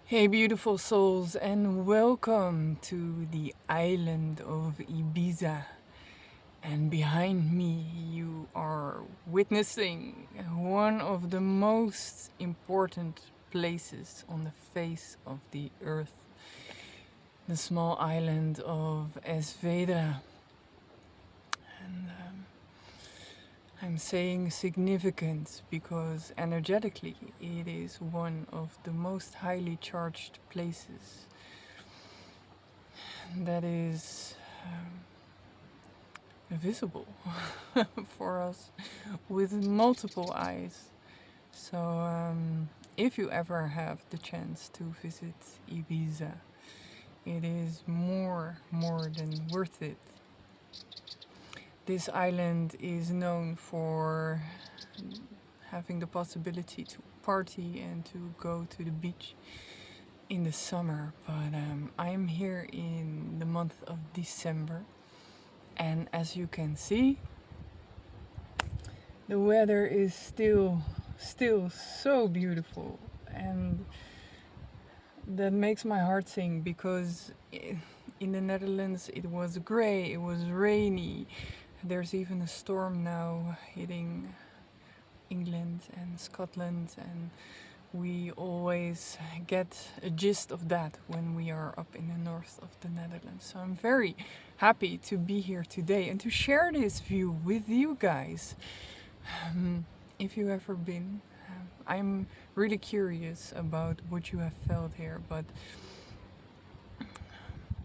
Hey beautiful souls, and welcome to the island of Ibiza. And behind me you are witnessing one of the most important places on the face of the earth. The small island of Es Vedra. And I'm saying significant because energetically it is one of the most highly charged places that is visible for us with multiple eyes. So if you ever have the chance to visit Ibiza, it is more than worth it. This island is known for having the possibility to party and to go to the beach in the summer, but I'm here in the month of December, and as you can see, the weather is still so beautiful, and that makes my heart sing because in the Netherlands it was gray, it was rainy. There's even a storm now hitting England and Scotland, and we always get a gist of that when we are up in the north of the Netherlands. So I'm very happy to be here today and to share this view with you guys. If you ever been, I'm really curious about what you have felt here, but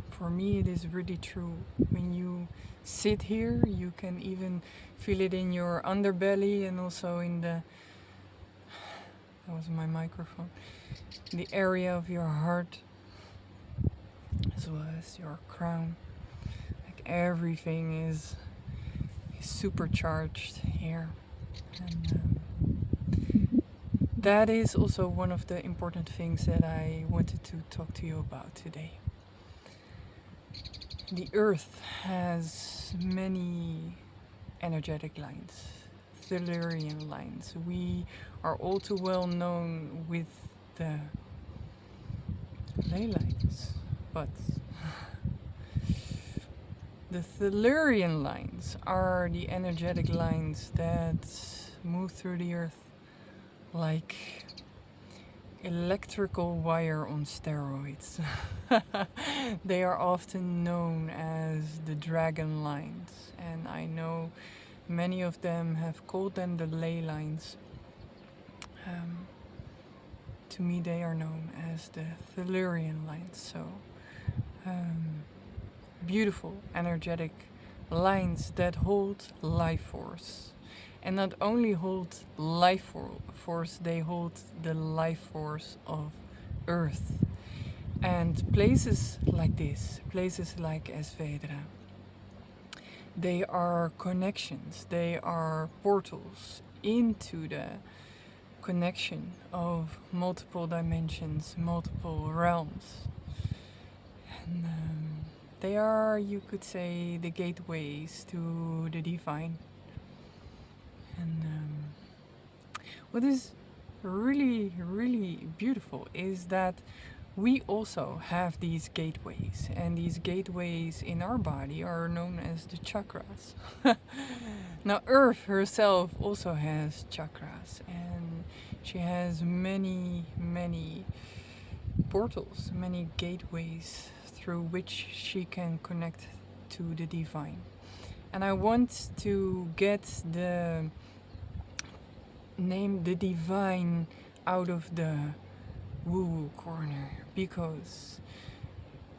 for me it is really true. When you sit here, you can even feel it in your underbelly and also in the, that was my microphone, the area of your heart as well as your crown. Like everything is supercharged here, and that is also one of the important things that I wanted to talk to you about today. The earth has many energetic lines, THELURIAN lines. We are all too well known with the ley lines, but the THELURIAN lines are the energetic lines that move through the earth like electrical wire on steroids. They are often known as the dragon lines, and I know many of them have called them the ley lines. To me they are known as the THELURIAN lines. So beautiful energetic lines that hold life force, and not only hold life force, they hold the life force of earth. And places like this, places like Es Vedra, they are connections, they are portals into the connection of multiple dimensions, multiple realms. And they are, you could say, the gateways to the divine. And what is really beautiful is that we also have these gateways, and these gateways in our body are known as the chakras. Now Earth herself also has chakras, and she has many portals, many gateways through which she can connect to the divine. And I want to get the name the divine out of the woo-woo corner, because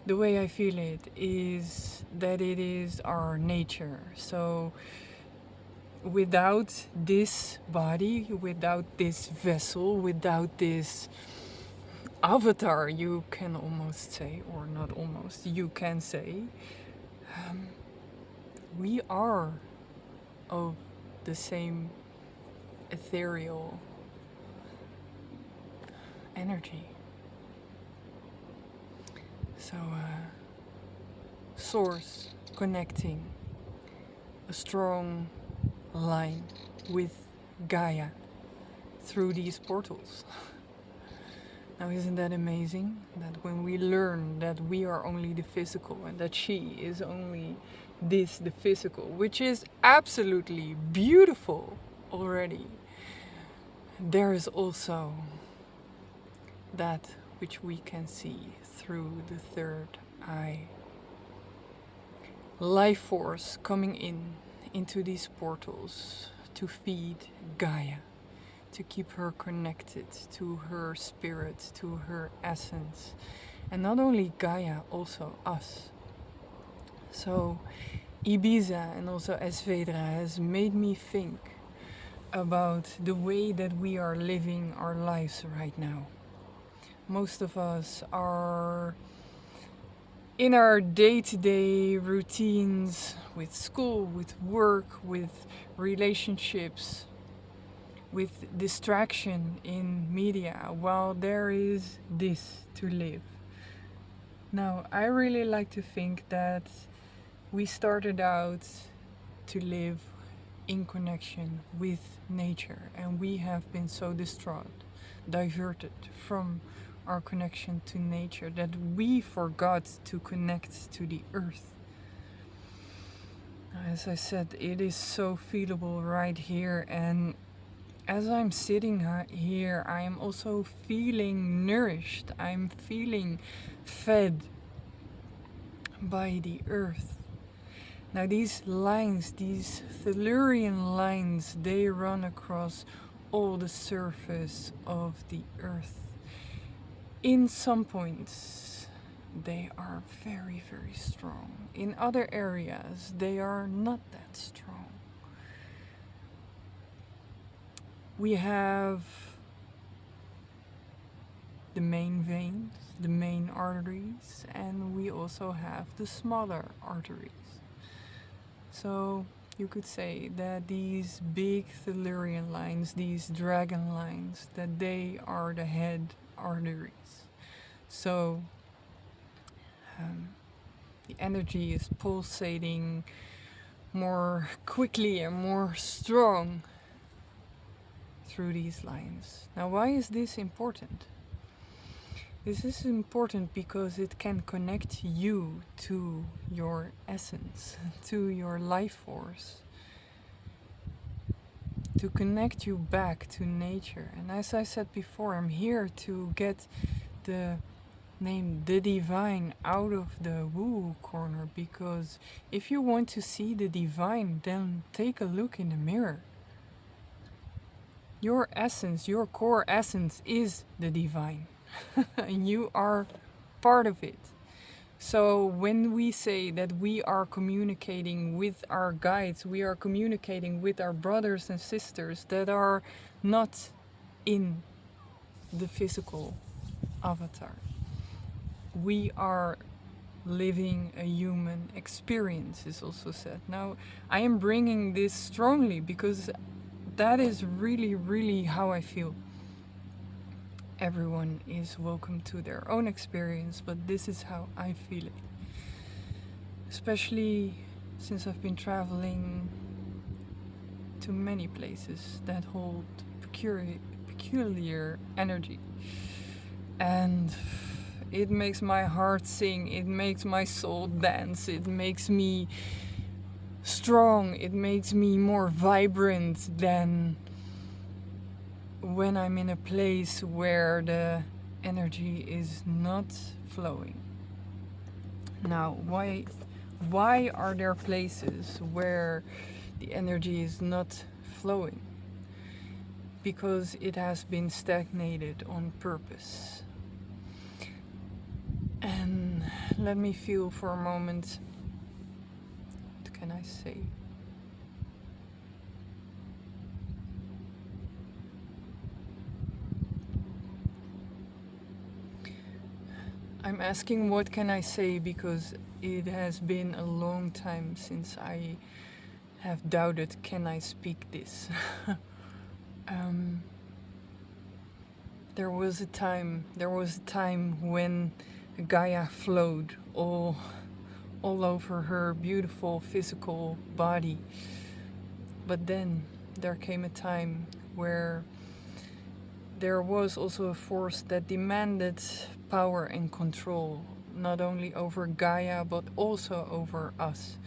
the way I feel it is that it is our nature. So without this body, without this vessel, without this avatar, you can almost say, or not almost, you can say, we are of the same ethereal energy. So source connecting a strong line with Gaia through these portals. Now, isn't that amazing? That when we learn that we are only the physical and that she is only this, the physical, which is absolutely beautiful already, there is also that which we can see through the third eye. Life force coming into these portals to feed Gaia, to keep her connected to her spirit, to her essence. And not only Gaia, also us. So Ibiza and also Es Vedra has made me think about the way that we are living our lives right now. Most of us are in our day-to-day routines with school, with work, with relationships, with distraction in media, while there is this to live. Now, I really like to think that we started out to live in connection with nature, and we have been so distraught, diverted from our connection to nature, that we forgot to connect to the earth. As I said, it is so feelable right here, and as I'm sitting here, I am also feeling nourished. I'm feeling fed by the earth. Now these lines, these tellurian lines, they run across all the surface of the earth. In some points, they are very, very strong. In other areas, they are not that strong. We have the main veins, the main arteries, and we also have the smaller arteries. So you could say that these big tellurian lines, these dragon lines, that they are the head arteries. So the energy is pulsating more quickly and more strong through these lines. Now, why is this important? This is important because it can connect you to your essence, to your life force, to connect you back to nature. And as I said before, I'm here to get the name the divine out of the woo corner, because if you want to see the divine, then take a look in the mirror. Your essence, your core essence is the divine. You are part of it. So when we say that we are communicating with our guides, we are communicating with our brothers and sisters that are not in the physical avatar. We are living a human experience, is also said. Now, I am bringing this strongly because that is really, really how I feel. Everyone is welcome to their own experience, but this is how I feel it. Especially since I've been traveling to many places that hold peculiar energy. And it makes my heart sing, it makes my soul dance, it makes me strong, it makes me more vibrant than when I'm in a place where the energy is not flowing. Now, why are there places where the energy is not flowing? Because it has been stagnated on purpose. And let me feel for a moment, what can I say? I'm asking what can I say because it has been a long time since I have doubted, can I speak this? There was a time when Gaia flowed all over her beautiful physical body. But then there came a time where there was also a force that demanded power and control, not only over Gaia but also over us,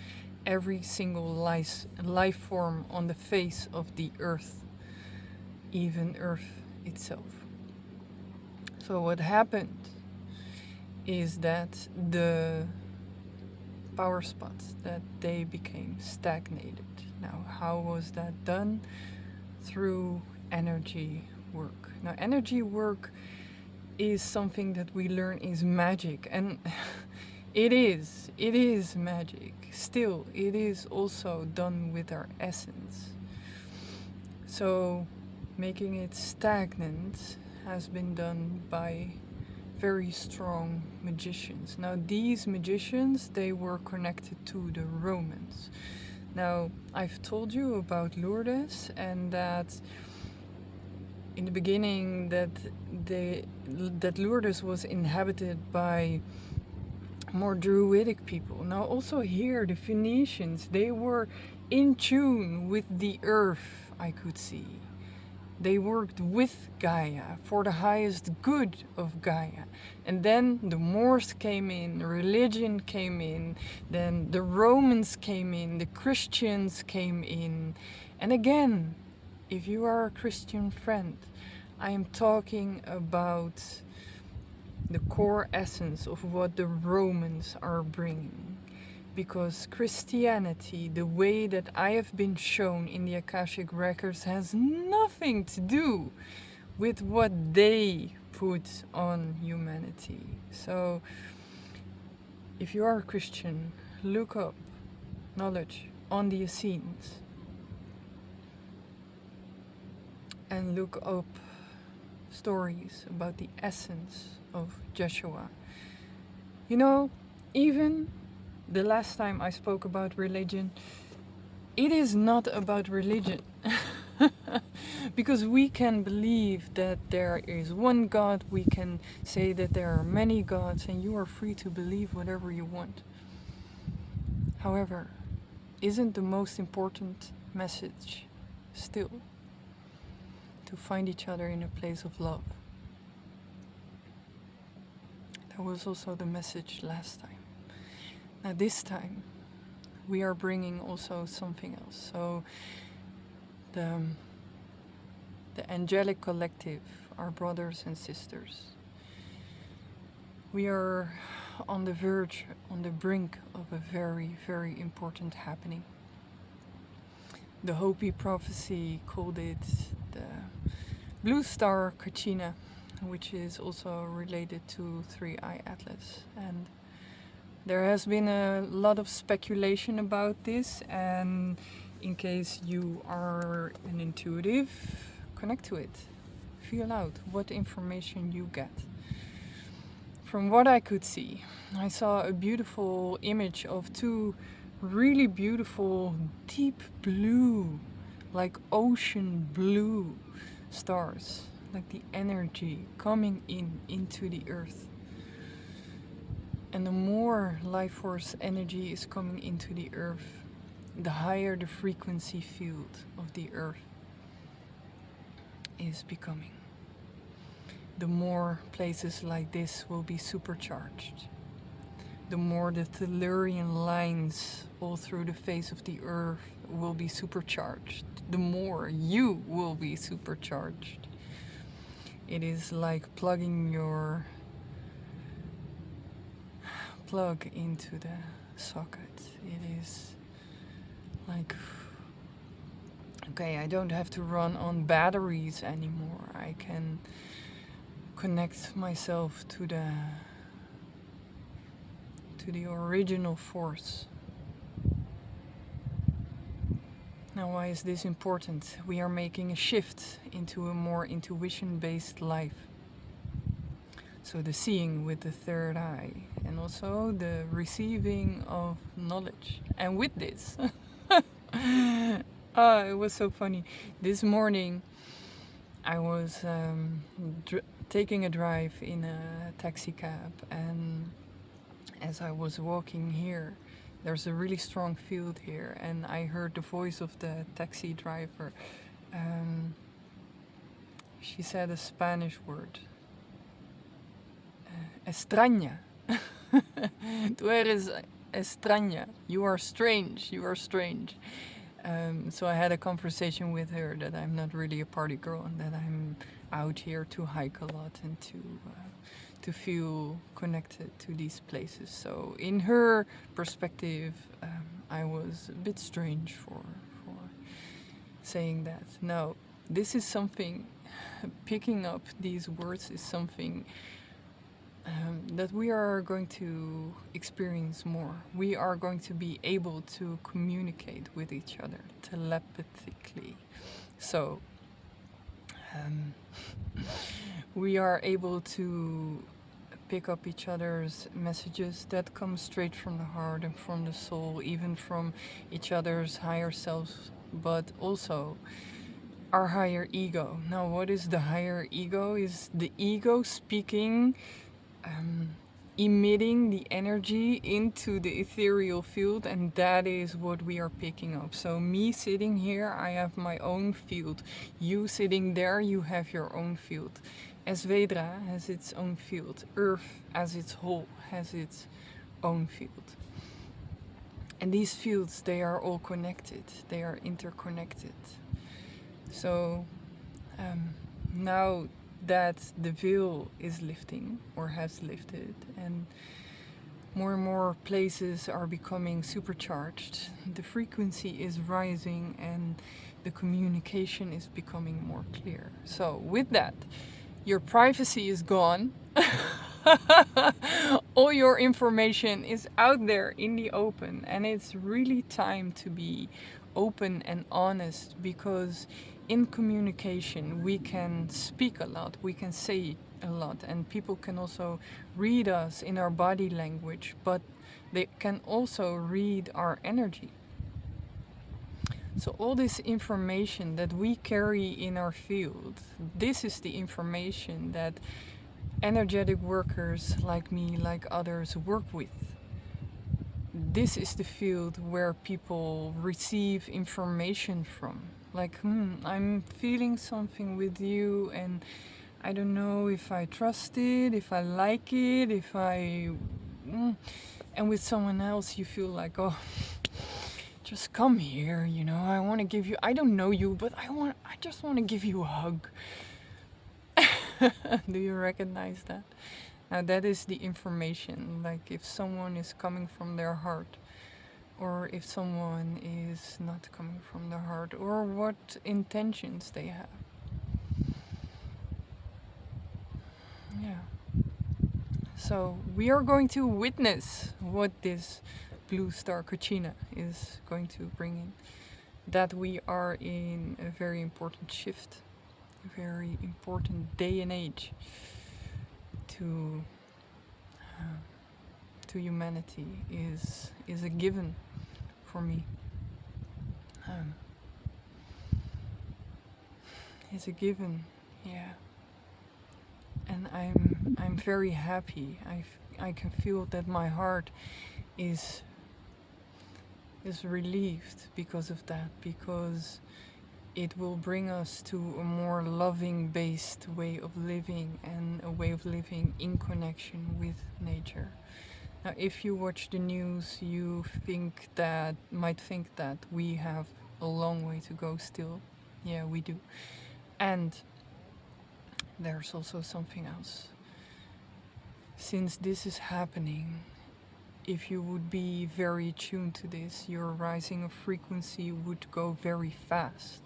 every single life form on the face of the earth, even Earth itself. So what happened is that the power spots, that they became stagnated. Now, how was that done? Through energy work. Now, energy work is something that we learn is magic, and it is magic. Still, it is also done with our essence. So making it stagnant has been done by very strong magicians. Now these magicians, they were connected to the Romans. Now I've told you about Lourdes, and that in the beginning that Lourdes was inhabited by more druidic people. Now also here the Phoenicians, they were in tune with the earth, I could see. They worked with Gaia for the highest good of Gaia. And then the Moors came in, religion came in, then the Romans came in, the Christians came in. And again, if you are a Christian friend, I am talking about the core essence of what the Romans are bringing. Because Christianity, the way that I have been shown in the Akashic records, has nothing to do with what they put on humanity. So if you are a Christian, look up knowledge on the Essenes and look up stories about the essence of Jeshua. You know, even the last time I spoke about religion, it is not about religion. Because we can believe that there is one God, we can say that there are many gods, and you are free to believe whatever you want. However, isn't the most important message still to find each other in a place of love? That was also the message last time. Now this time we are bringing also something else. So the angelic collective, our brothers and sisters, we are on the verge, on the brink of a very, very important happening. The Hopi prophecy called it the Blue Star Kachina, which is also related to 3i Atlas. And there has been a lot of speculation about this, and in case you are an intuitive, connect to it. Feel out what information you get. From what I could see, I saw a beautiful image of two really beautiful deep blue, like ocean blue stars, like the energy coming into the earth. And the more life force energy is coming into the earth, the higher the frequency field of the earth is becoming. The more places like this will be supercharged. The more the THELURIAN lines all through the face of the earth will be supercharged. The more you will be supercharged. It is like plugging your plug into the socket. It is like, okay, I don't have to run on batteries anymore. I can connect myself to the original force. Now, why is this important? We are making a shift into a more intuition-based life. So the seeing with the third eye, and also the receiving of knowledge. And with this, it was so funny. This morning, I was taking a drive in a taxi cab, and as I was walking here, there's a really strong field here, and I heard the voice of the taxi driver. she said a Spanish word. Extraña. Tú eres extraña. You are strange. You are strange. So I had a conversation with her that I'm not really a party girl and that I'm out here to hike a lot and to feel connected to these places. So in her perspective, I was a bit strange for saying that. No, this is something, picking up these words is something that we are going to experience more. We are going to be able to communicate with each other telepathically. So we are able to pick up each other's messages that come straight from the heart and from the soul, even from each other's higher selves, but also our higher ego. Now, what is the higher ego? Is the ego speaking, emitting the energy into the ethereal field, and that is what we are picking up. So me sitting here, I have my own field. You sitting there, you have your own field. Es Vedra has its own field. Earth as its whole has its own field. And these fields, they are all connected. They are interconnected. So now that the veil is lifting or has lifted and more places are becoming supercharged, the frequency is rising and the communication is becoming more clear. So with that, your privacy is gone. All your information is out there in the open, and it's really time to be open and honest, because in communication we can speak a lot, we can say a lot, and people can also read us in our body language, but they can also read our energy. So all this information that we carry in our field, this is the information that energetic workers like me, like others, work with. This is the field where people receive information from. Like, I'm feeling something with you and I don't know if I trust it, if I like it, if I... And with someone else you feel like, oh, just come here, you know, I want to give you... I don't know you, but I just want to give you a hug. Do you recognize that? Now that is the information. Like if someone is coming from their heart, or if someone is not coming from their heart, or what intentions they have. Yeah. So we are going to witness what this blue star Kachina is going to bring in. That we are in a very important shift, a very important day and age to humanity is a given for me. It's a given, yeah. And I'm very happy. I can feel that my heart is relieved because of that, because it will bring us to a more loving based way of living, and a way of living in connection with nature. Now if you watch the news, you might think that we have a long way to go still. Yeah, we do. And there's also something else. Since this is happening, if you would be very tuned to this, your rising of frequency would go very fast.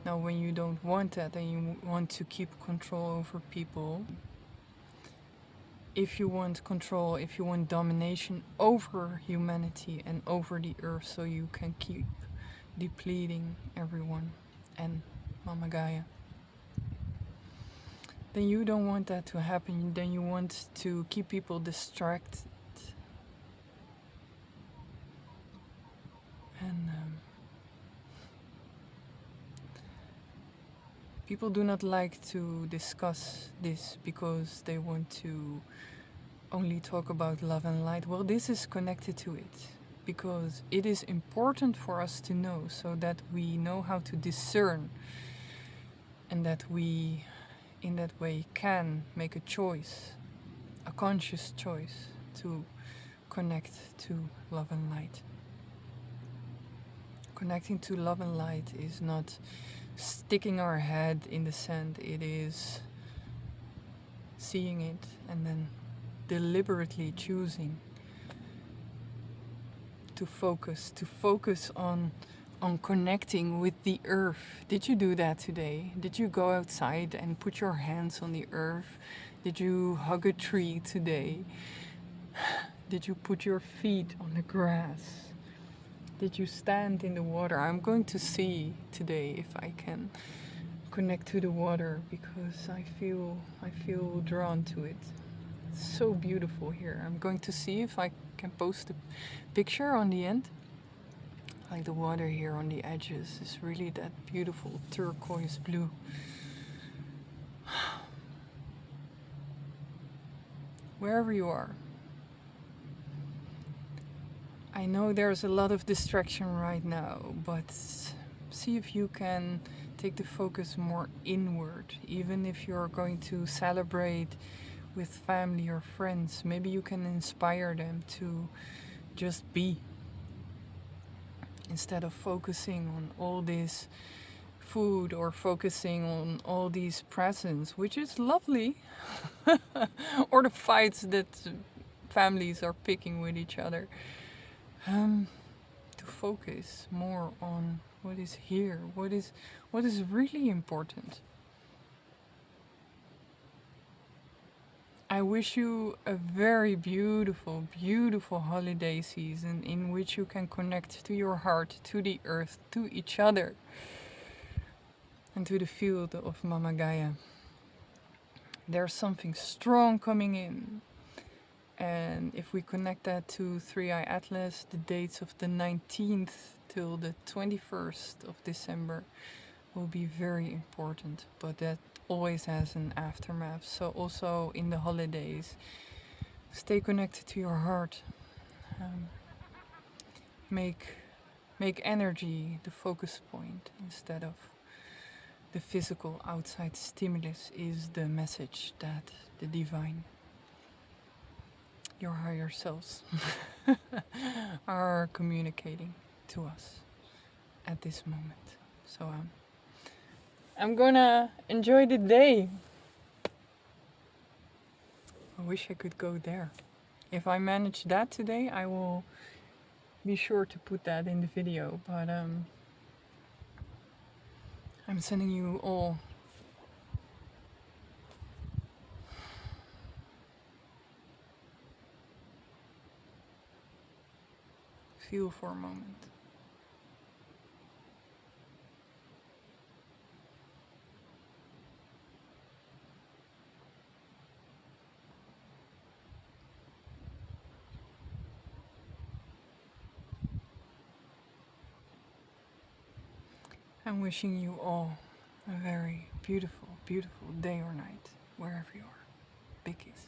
Now when you don't want that and you want to keep control over people, if you want control, if you want domination over humanity and over the earth, so you can keep depleting everyone and Mama Gaia, then you don't want that to happen. Then you want to keep people distracted. And people do not like to discuss this because they want to only talk about love and light. Well, this is connected to it, because it is important for us to know, so that we know how to discern and that we in that way can make a choice, a conscious choice, to connect to love and light. Connecting to love and light is not sticking our head in the sand, it is seeing it and then deliberately choosing to focus on connecting with the earth. Did you do that today? Did you go outside and put your hands on the earth? Did you hug a tree today? Did you put your feet on the grass? Did you stand in the water? I'm going to see today if I can connect to the water, because I feel drawn to it. It's so beautiful here. I'm going to see if I can post a picture on the end. Like the water here on the edges is really that beautiful turquoise blue. Wherever you are. I know there's a lot of distraction right now, but see if you can take the focus more inward. Even if you're going to celebrate with family or friends, maybe you can inspire them to just be, instead of focusing on all this food or focusing on all these presents, which is lovely, or the fights that families are picking with each other. To focus more on what is here, what is really important. I wish you a very beautiful, beautiful holiday season in which you can connect to your heart, to the earth, to each other, and to the field of Mama Gaia. There's something strong coming in. And if we connect that to 3i Atlas, the dates of the 19th till the 21st of December will be very important. But that always has an aftermath. So also in the holidays, stay connected to your heart. Make energy the focus point instead of the physical outside stimulus is the message that the divine, your higher selves, are communicating to us at this moment. So I'm gonna enjoy the day. I wish I could go there. If I manage that today, I will be sure to put that in the video. But I'm sending you all feel for a moment. I'm wishing you all a very beautiful, beautiful day or night, wherever you are. Big kiss.